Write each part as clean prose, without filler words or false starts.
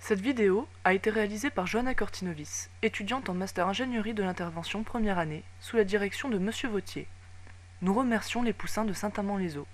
Cette vidéo a été réalisée par Johanna Cortinovis, étudiante en master ingénierie de l'intervention première année, sous la direction de Monsieur Vautier. Nous remercions les Poussins de Saint-Amand-les-Eaux.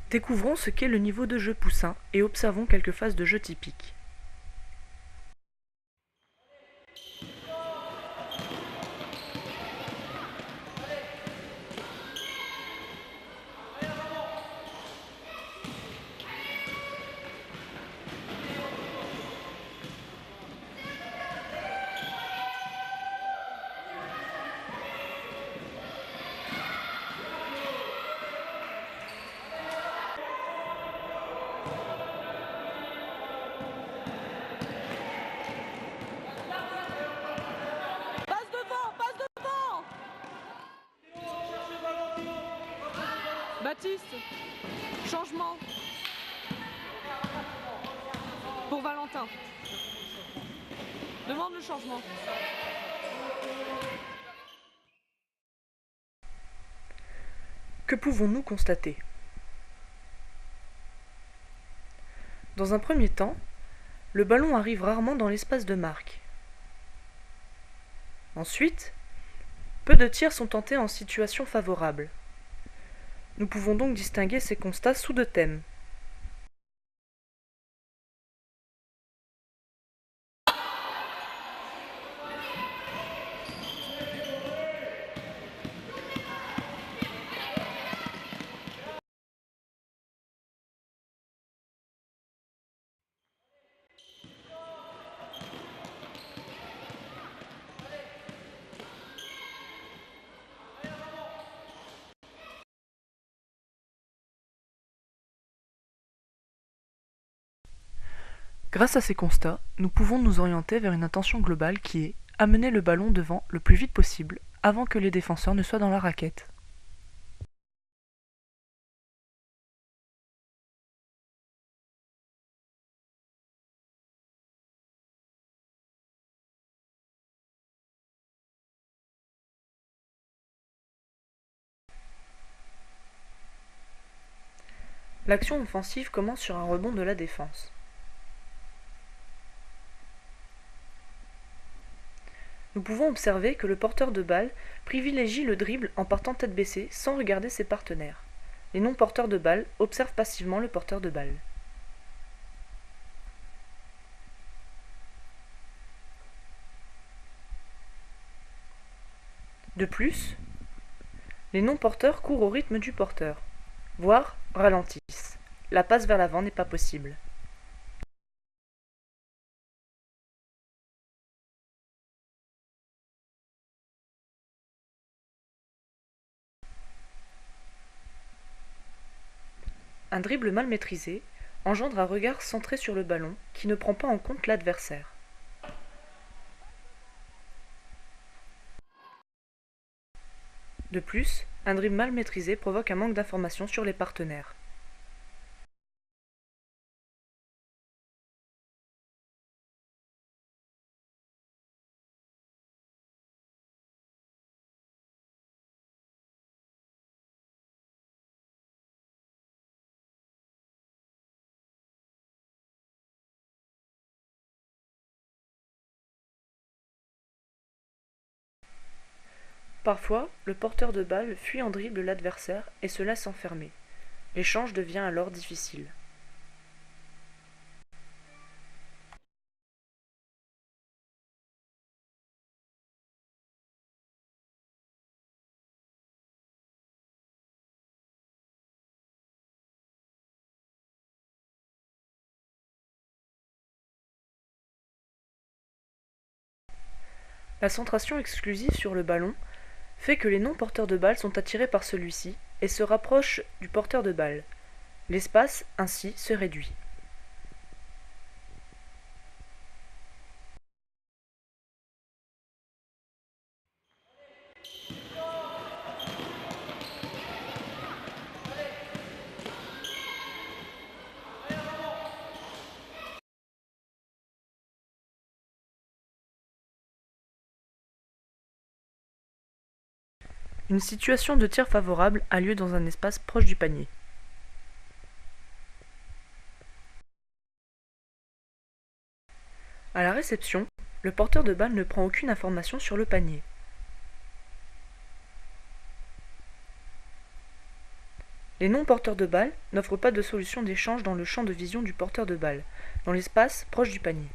Découvrons ce qu'est le niveau de jeu Poussin et observons quelques phases de jeu typiques. Baptiste, changement pour Valentin. Demande le changement. Que pouvons-nous constater? Dans un premier temps, le ballon arrive rarement dans l'espace de marque. Ensuite, peu de tirs sont tentés en situation favorable. Nous pouvons donc distinguer ces constats sous deux thèmes. Grâce à ces constats, nous pouvons nous orienter vers une intention globale qui est amener le ballon devant le plus vite possible, avant que les défenseurs ne soient dans la raquette. L'action offensive commence sur un rebond de la défense. Nous pouvons observer que le porteur de balle privilégie le dribble en partant tête baissée sans regarder ses partenaires. Les non-porteurs de balle observent passivement le porteur de balle. De plus, les non-porteurs courent au rythme du porteur, voire ralentissent. La passe vers l'avant n'est pas possible. Un dribble mal maîtrisé engendre un regard centré sur le ballon qui ne prend pas en compte l'adversaire. De plus, un dribble mal maîtrisé provoque un manque d'information sur les partenaires. Parfois, le porteur de balle fuit en dribble l'adversaire et se laisse enfermer. L'échange devient alors difficile. La centration exclusive sur le ballon fait que les non-porteurs de balle sont attirés par celui-ci et se rapprochent du porteur de balle. L'espace, ainsi, se réduit. Une situation de tir favorable a lieu dans un espace proche du panier. À la réception, le porteur de balle ne prend aucune information sur le panier. Les non-porteurs de balle n'offrent pas de solution d'échange dans le champ de vision du porteur de balle, dans l'espace proche du panier.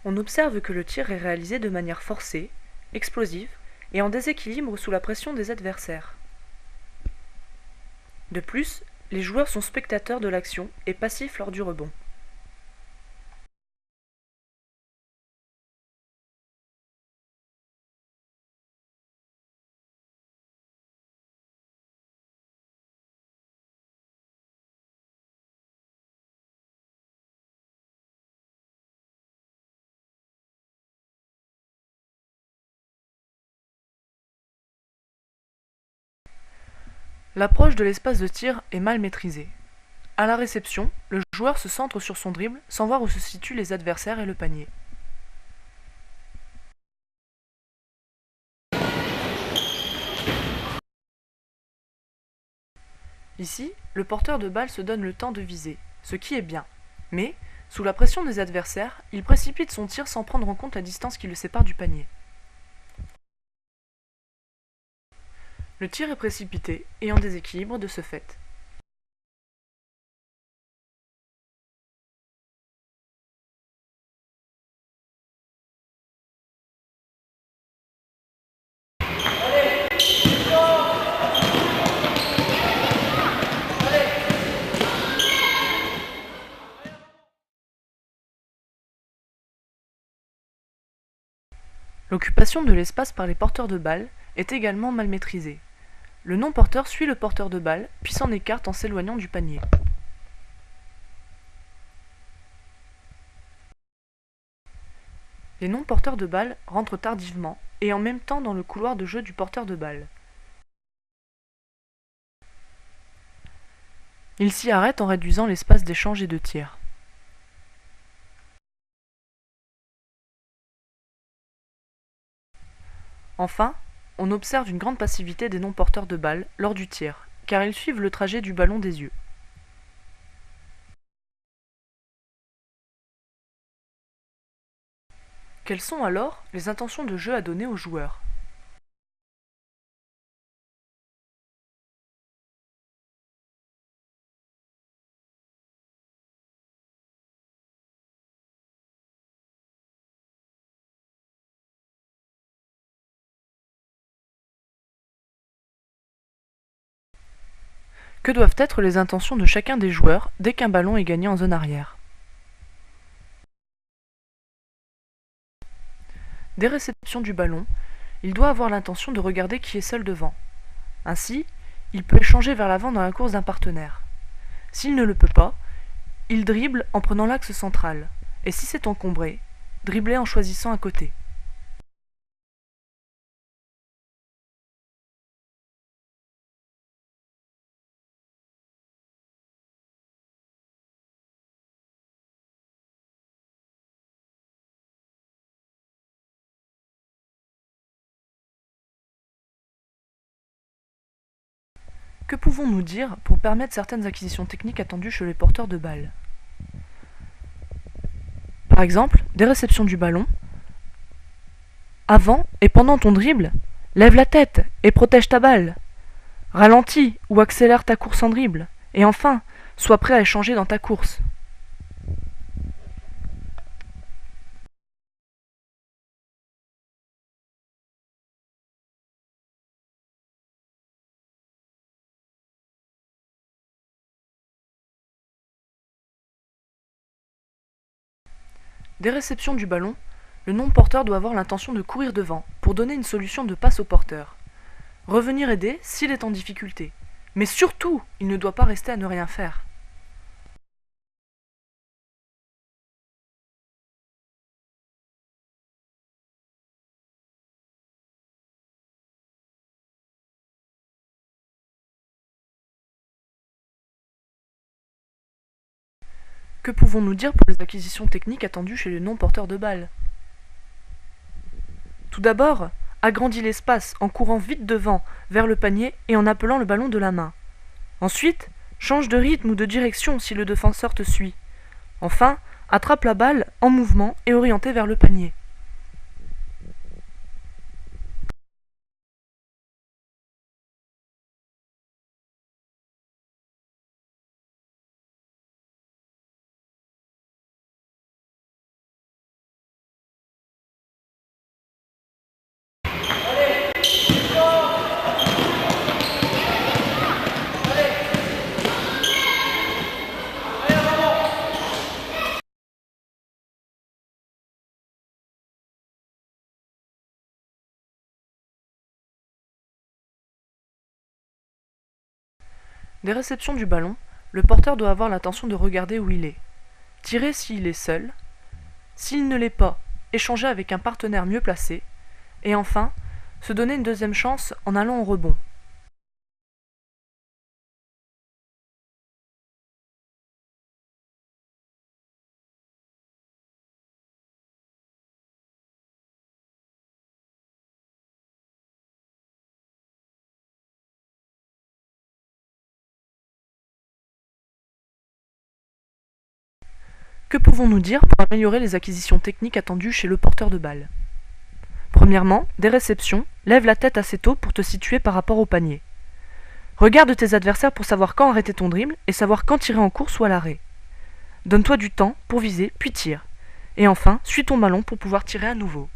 On observe que le tir est réalisé de manière forcée, explosive et en déséquilibre sous la pression des adversaires. De plus, les joueurs sont spectateurs de l'action et passifs lors du rebond. L'approche de l'espace de tir est mal maîtrisée. À la réception, le joueur se centre sur son dribble sans voir où se situent les adversaires et le panier. Ici, le porteur de balle se donne le temps de viser, ce qui est bien. Mais, sous la pression des adversaires, il précipite son tir sans prendre en compte la distance qui le sépare du panier. Le tir est précipité et en déséquilibre de ce fait. L'occupation de l'espace par les porteurs de balle est également mal maîtrisée. Le non-porteur suit le porteur de balle, puis s'en écarte en s'éloignant du panier. Les non-porteurs de balle rentrent tardivement et en même temps dans le couloir de jeu du porteur de balle. Ils s'y arrêtent en réduisant l'espace d'échange et de tir. Enfin, on observe une grande passivité des non-porteurs de balle lors du tir, car ils suivent le trajet du ballon des yeux. Quelles sont alors les intentions de jeu à donner aux joueurs ? Que doivent être les intentions de chacun des joueurs dès qu'un ballon est gagné en zone arrière ? Dès réception du ballon, il doit avoir l'intention de regarder qui est seul devant. Ainsi, il peut échanger vers l'avant dans la course d'un partenaire. S'il ne le peut pas, il dribble en prenant l'axe central, et si c'est encombré, dribbler en choisissant un côté. Que pouvons-nous dire pour permettre certaines acquisitions techniques attendues chez les porteurs de balle ? Par exemple, des réceptions du ballon. Avant et pendant ton dribble, lève la tête et protège ta balle. Ralentis ou accélère ta course en dribble. Et enfin, sois prêt à échanger dans ta course. Des réceptions du ballon, le non-porteur doit avoir l'intention de courir devant pour donner une solution de passe au porteur. Revenir aider s'il est en difficulté. Mais surtout, il ne doit pas rester à ne rien faire. Que pouvons-nous dire pour les acquisitions techniques attendues chez le non-porteur de balle? Tout d'abord, agrandis l'espace en courant vite devant, vers le panier et en appelant le ballon de la main. Ensuite, change de rythme ou de direction si le défenseur te suit. Enfin, attrape la balle en mouvement et orientée vers le panier. Des réceptions du ballon, le porteur doit avoir l'intention de regarder où il est. Tirer s'il est seul. S'il ne l'est pas, échanger avec un partenaire mieux placé. Et enfin, se donner une deuxième chance en allant au rebond. Que pouvons-nous dire pour améliorer les acquisitions techniques attendues chez le porteur de balle? Premièrement, des réceptions, lève la tête assez tôt pour te situer par rapport au panier. Regarde tes adversaires pour savoir quand arrêter ton dribble et savoir quand tirer en course ou à l'arrêt. Donne-toi du temps pour viser, puis tire. Et enfin, suis ton ballon pour pouvoir tirer à nouveau.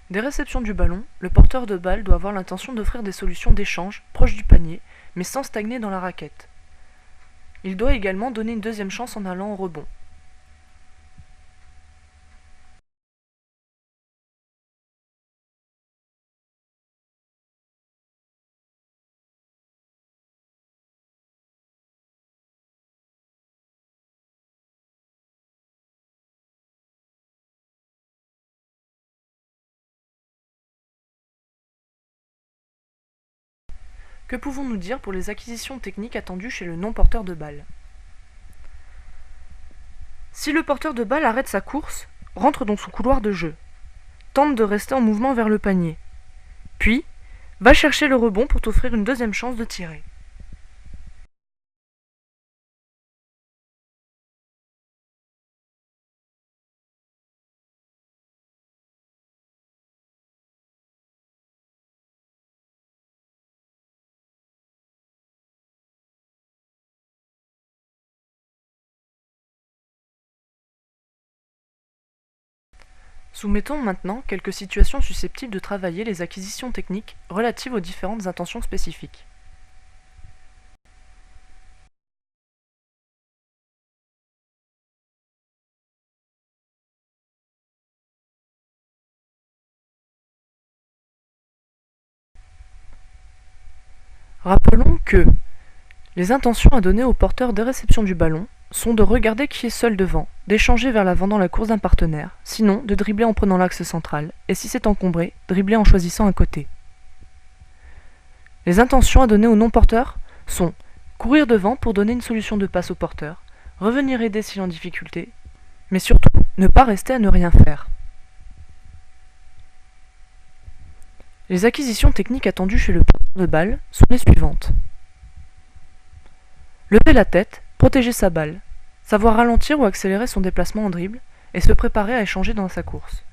Des réceptions du ballon, le porteur de balle doit avoir l'intention d'offrir des solutions d'échange proches du panier, mais sans stagner dans la raquette. Il doit également donner une deuxième chance en allant au rebond. Que pouvons-nous dire pour les acquisitions techniques attendues chez le non-porteur de balle? Si le porteur de balle arrête sa course, rentre dans son couloir de jeu. Tente de rester en mouvement vers le panier. Puis, va chercher le rebond pour t'offrir une deuxième chance de tirer. Soumettons maintenant quelques situations susceptibles de travailler les acquisitions techniques relatives aux différentes intentions spécifiques. Rappelons que les intentions à donner au porteur des réceptions du ballon sont de regarder qui est seul devant, d'échanger vers l'avant dans la course d'un partenaire, sinon de dribbler en prenant l'axe central, et si c'est encombré, dribbler en choisissant un côté. Les intentions à donner au non-porteur sont courir devant pour donner une solution de passe au porteur, revenir aider s'il est en difficulté, mais surtout ne pas rester à ne rien faire. Les acquisitions techniques attendues chez le porteur de balle sont les suivantes. Lever la tête, protéger sa balle, savoir ralentir ou accélérer son déplacement en dribble et se préparer à échanger dans sa course.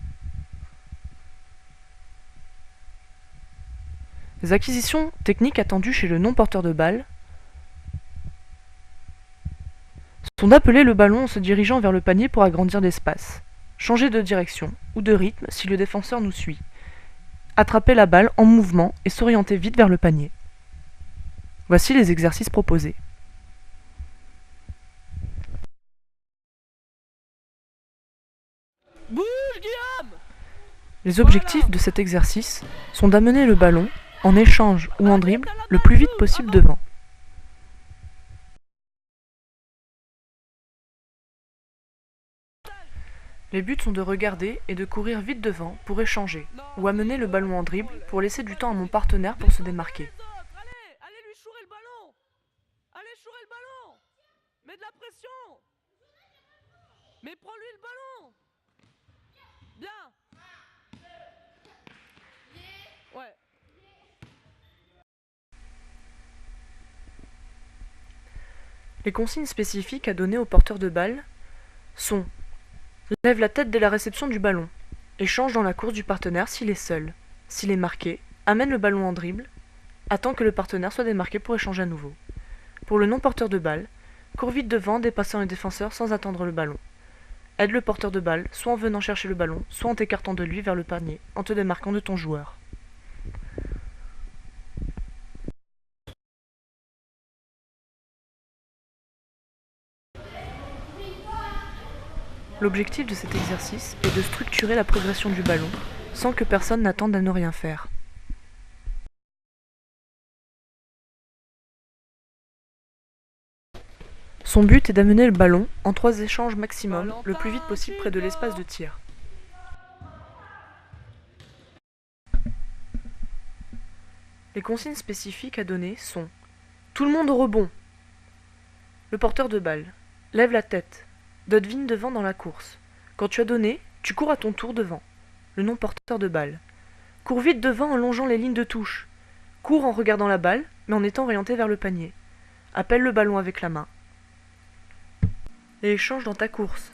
Les acquisitions techniques attendues chez le non-porteur de balle sont d'appeler le ballon en se dirigeant vers le panier pour agrandir l'espace, changer de direction ou de rythme si le défenseur nous suit, attraper la balle en mouvement et s'orienter vite vers le panier. Voici les exercices proposés. Bouge, Guillaume! Les objectifs de cet exercice sont d'amener le ballon, en échange ou en dribble, le plus vite possible devant. Les buts sont de regarder et de courir vite devant pour échanger, ou amener le ballon en dribble pour laisser du temps à mon partenaire pour se démarquer. Allez lui chourer le ballon! Allez chourer le ballon! Mets de la pression! Mais prends-lui le ballon! Bien! Ouais. Les consignes spécifiques à donner au porteur de balle sont: lève la tête dès la réception du ballon, échange dans la course du partenaire s'il est seul, s'il est marqué, amène le ballon en dribble, attends que le partenaire soit démarqué pour échanger à nouveau. Pour le non-porteur de balle, cours vite devant, dépassant le défenseur sans attendre le ballon. Aide le porteur de balle, soit en venant chercher le ballon, soit en t'écartant de lui vers le panier, en te démarquant de ton joueur. L'objectif de cet exercice est de structurer la progression du ballon, sans que personne n'attende à ne rien faire. Son but est d'amener le ballon, en 3 échanges maximum, le plus vite possible près de l'espace de tir. Les consignes spécifiques à donner sont: tout le monde au rebond. Le porteur de balle, lève la tête, devine devant dans la course. Quand tu as donné, tu cours à ton tour devant. Le non-porteur de balle, cours vite devant en longeant les lignes de touche. Cours en regardant la balle, mais en étant orienté vers le panier. Appelle le ballon avec la main. Et échange dans ta course.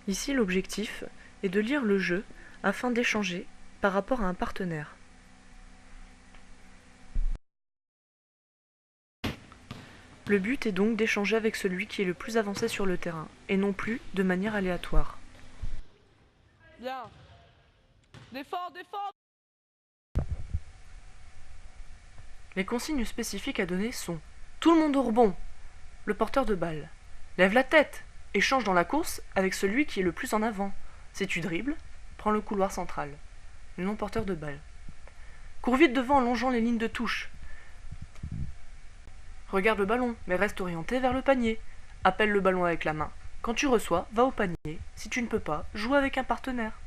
Ici, l'objectif est de lire le jeu afin d'échanger par rapport à un partenaire. Le but est donc d'échanger avec celui qui est le plus avancé sur le terrain, et non plus de manière aléatoire. Bien. Défends, défends! Les consignes spécifiques à donner sont: tout le monde au rebond. Le porteur de balle, lève la tête, échange dans la course avec celui qui est le plus en avant. Si tu dribbles, prends le couloir central. Le non-porteur de balle, cours vite devant en longeant les lignes de touche. Regarde le ballon, mais reste orienté vers le panier. Appelle le ballon avec la main. Quand tu reçois, va au panier. Si tu ne peux pas, joue avec un partenaire.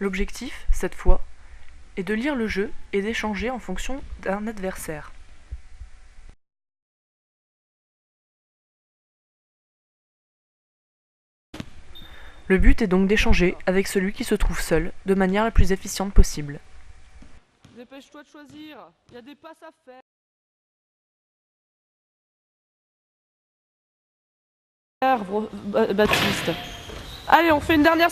L'objectif, cette fois, est de lire le jeu et d'échanger en fonction d'un adversaire. Le but est donc d'échanger avec celui qui se trouve seul, de manière la plus efficiente possible. Dépêche-toi de choisir, il y a des passes à faire. Baptiste. Allez, on fait une dernière.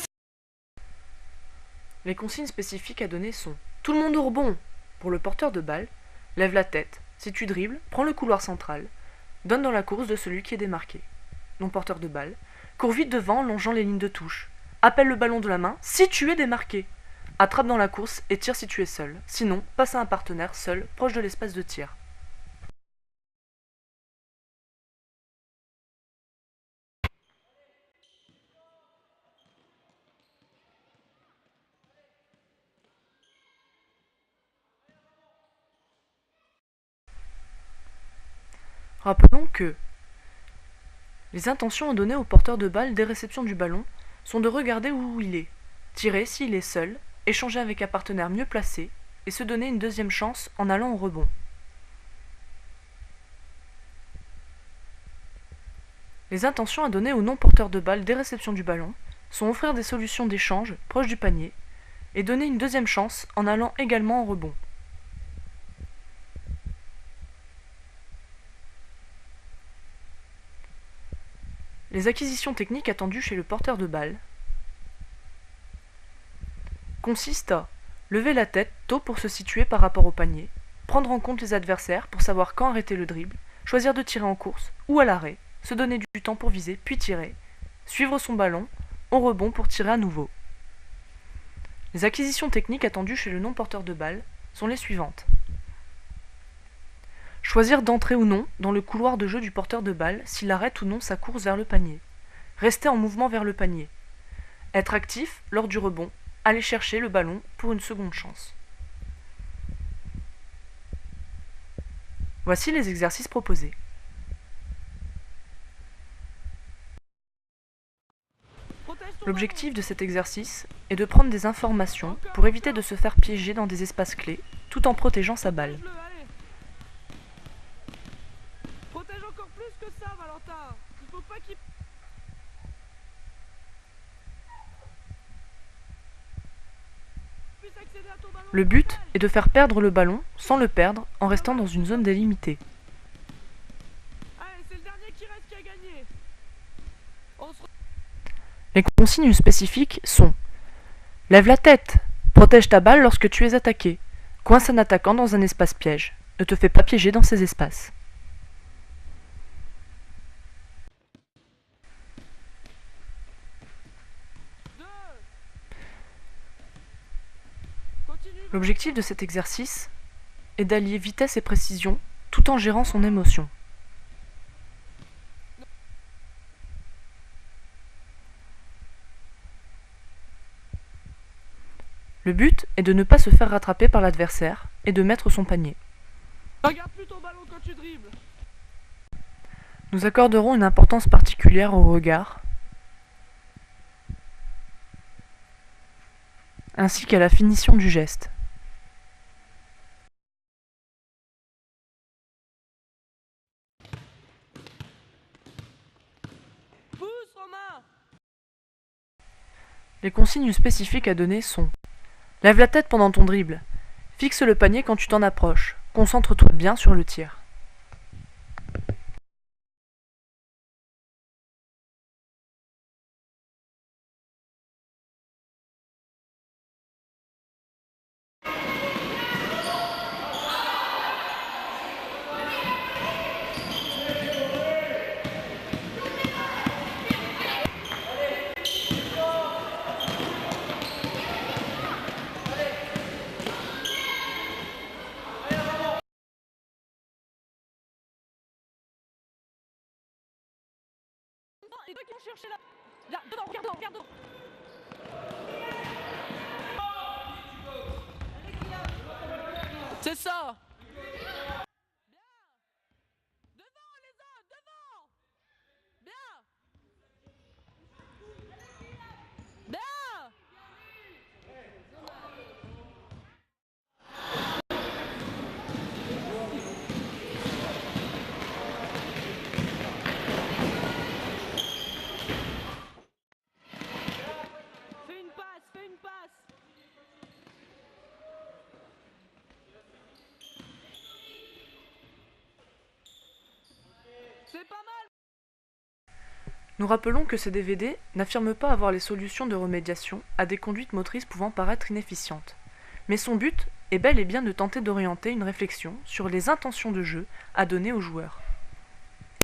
Les consignes spécifiques à donner sont: tout le monde au rebond. Pour le porteur de balle, lève la tête. Si tu dribbles, prends le couloir central. Donne dans la course de celui qui est démarqué. Non porteur de balle, cours vite devant en longeant les lignes de touche. Appelle le ballon de la main si tu es démarqué. Attrape dans la course et tire si tu es seul. Sinon, passe à un partenaire seul, proche de l'espace de tir. Rappelons que les intentions à donner au porteur de balle dès réception du ballon sont de regarder où il est, tirer s'il est seul, échanger avec un partenaire mieux placé et se donner une deuxième chance en allant au rebond. Les intentions à donner aux non-porteurs de balle dès réception du ballon sont offrir des solutions d'échange proches du panier et donner une deuxième chance en allant également au rebond. Les acquisitions techniques attendues chez le porteur de balle consistent à lever la tête tôt pour se situer par rapport au panier, prendre en compte les adversaires pour savoir quand arrêter le dribble, choisir de tirer en course ou à l'arrêt, se donner du temps pour viser puis tirer, suivre son ballon, au rebond pour tirer à nouveau. Les acquisitions techniques attendues chez le non-porteur de balle sont les suivantes. Choisir d'entrer ou non dans le couloir de jeu du porteur de balle s'il arrête ou non sa course vers le panier. Rester en mouvement vers le panier. Être actif lors du rebond, aller chercher le ballon pour une seconde chance. Voici les exercices proposés. L'objectif de cet exercice est de prendre des informations pour éviter de se faire piéger dans des espaces clés, tout en protégeant sa balle. Protège encore plus que ça, Valentin. Il faut pas qu'il... puisse accéder à ton ballon. Le but est de faire perdre le ballon sans le perdre en restant dans une zone délimitée. Allez, c'est le dernier qui reste qui a gagné. On se... Les consignes spécifiques sont: lève la tête, protège ta balle lorsque tu es attaqué, coince un attaquant dans un espace piège, ne te fais pas piéger dans ces espaces. L'objectif de cet exercice est d'allier vitesse et précision tout en gérant son émotion. Le but est de ne pas se faire rattraper par l'adversaire et de mettre son panier. Regarde plus ton ballon quand tu dribbles. Nous accorderons une importance particulière au regard, ainsi qu'à la finition du geste. Pousse, Romain. Les consignes spécifiques à donner sont: lève la tête pendant ton dribble, fixe le panier quand tu t'en approches, concentre-toi bien sur le tir. Et toi qui vont chercher là. Là, dedans, regarde dedans. C'est ça. Devant les autres, devant. Bien. Bien. Fais une passe. C'est pas mal. Nous rappelons que ces DVD n'affirment pas avoir les solutions de remédiation à des conduites motrices pouvant paraître inefficientes. Mais son but est bel et bien de tenter d'orienter une réflexion sur les intentions de jeu à donner aux joueurs.